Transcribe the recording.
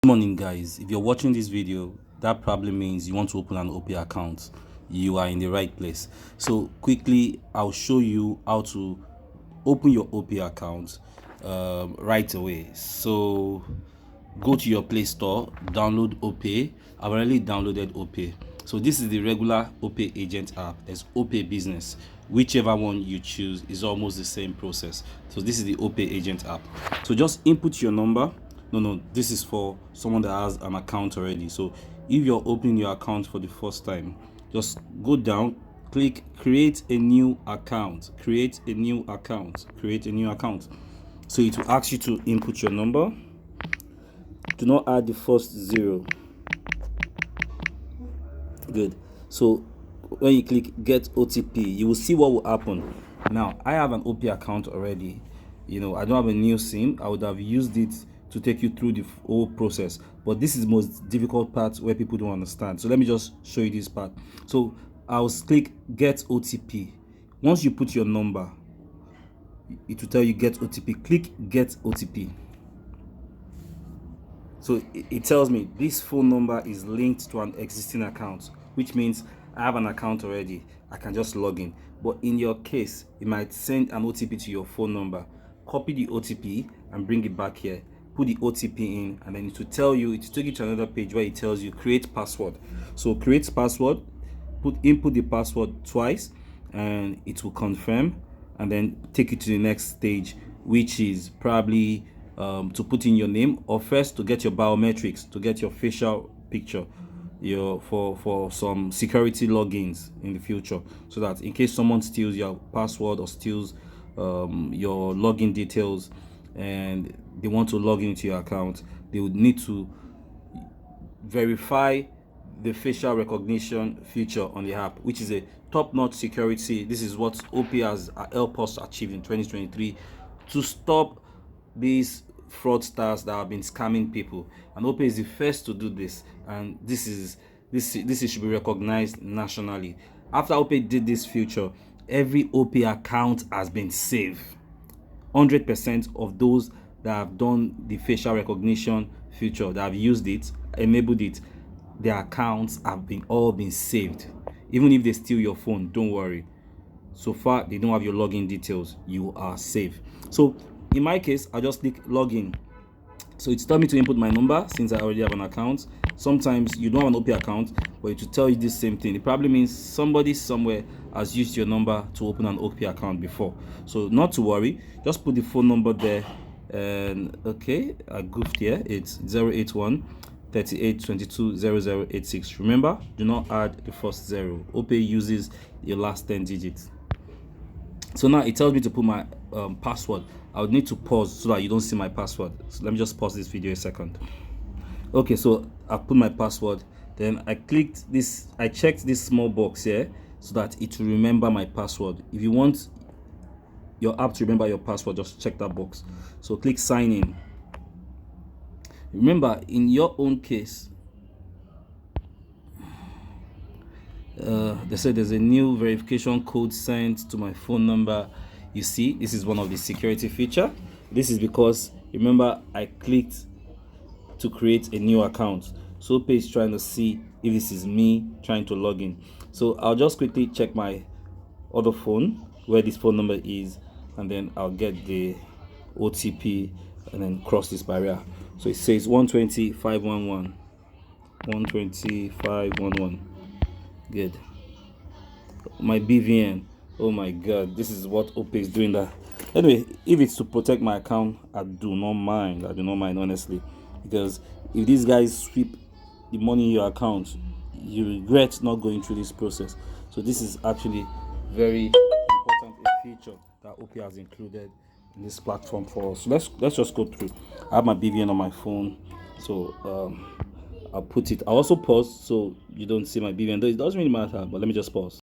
Morning guys, if you're watching this video, that probably means you want to open an Opay account. You are in the right place. So quickly I'll show you how to open your Opay account right away. So go to your Play Store, download Opay. I've already downloaded Opay. So this is the regular Opay agent app. There's Opay business. Whichever one you choose is almost the same process. So this is the Opay agent app. So just input your number. No, this is for someone that has an account already. So if you're opening your account for the first time, just go down, click create a new account, create a new account. So it will ask you to input your number. Do not add the first 0. Good. So when you click get OTP, you will see what will happen. Now I have an Opay account already. I don't have a new SIM. I would have used it to take you through the whole process, but this is the most difficult part where people don't understand. So let me just show you this part. So I'll click get OTP. Once you put your number, it will tell you get OTP. Click get OTP. So it tells me this phone number is linked to an existing account, which means I have an account already. I can just log in. But in your case, it might send an OTP to your phone number. Copy the OTP and bring it back here. Put the OTP in, and then it will tell you, it will take you to another page where it tells you create password. So create password, input the password twice, and it will confirm, and then take you to the next stage, which is probably to put in your name, or first to get your biometrics, to get your facial picture, for some security logins in the future, so that in case someone steals your password or steals your login details and they want to log into your account, they would need to verify the facial recognition feature on the app, which is a top-notch security. This is what Opay has helped us achieve in 2023 to stop these fraudsters that have been scamming people. And Opay is the first to do this, and this should be recognized nationally. After Opay did this feature, every Opay account has been saved. 100% of those that have done the facial recognition feature, that have used it, enabled it, their accounts have all been saved. Even if they steal your phone, don't worry. So far, they don't have your login details. You are safe. So in my case, I'll just click login. So it's telling me to input my number since I already have an account. Sometimes you don't have an Opay account, but it will tell you this same thing. It probably means somebody somewhere has used your number to open an Opay account before. So not to worry, just put the phone number there. And okay, I goofed here. It's 081 38 22 0086. Remember, do not add the first 0. Opay uses your last 10 digits. So now it tells me to put my password. I would need to pause so that you don't see my password. So let me just pause this video a second. Okay, so I put my password. Then I clicked this. I checked this small box here so that it will remember my password. If you want your app to remember your password, just check that box. So click sign in. Remember, in your own case, they said there's a new verification code sent to my phone number. You see, this is one of the security feature. This is because, remember, I clicked to create a new account. So Opay is trying to see if this is me trying to log in. So I'll just quickly check my other phone where this phone number is, and then I'll get the OTP and then cross this barrier. So it says 120-511. 120-511. Good. My BVN. Oh my god, this is what Opay is doing that. Anyway, if it's to protect my account, I do not mind, honestly, because if these guys sweep the money in your account, you regret not going through this process. So this is actually very important a feature that Opay has included in this platform for us. So let's just go through. I have my BVN on my phone, so I'll put it. I'll also pause so you don't see my BVN. It doesn't really matter, but let me just pause.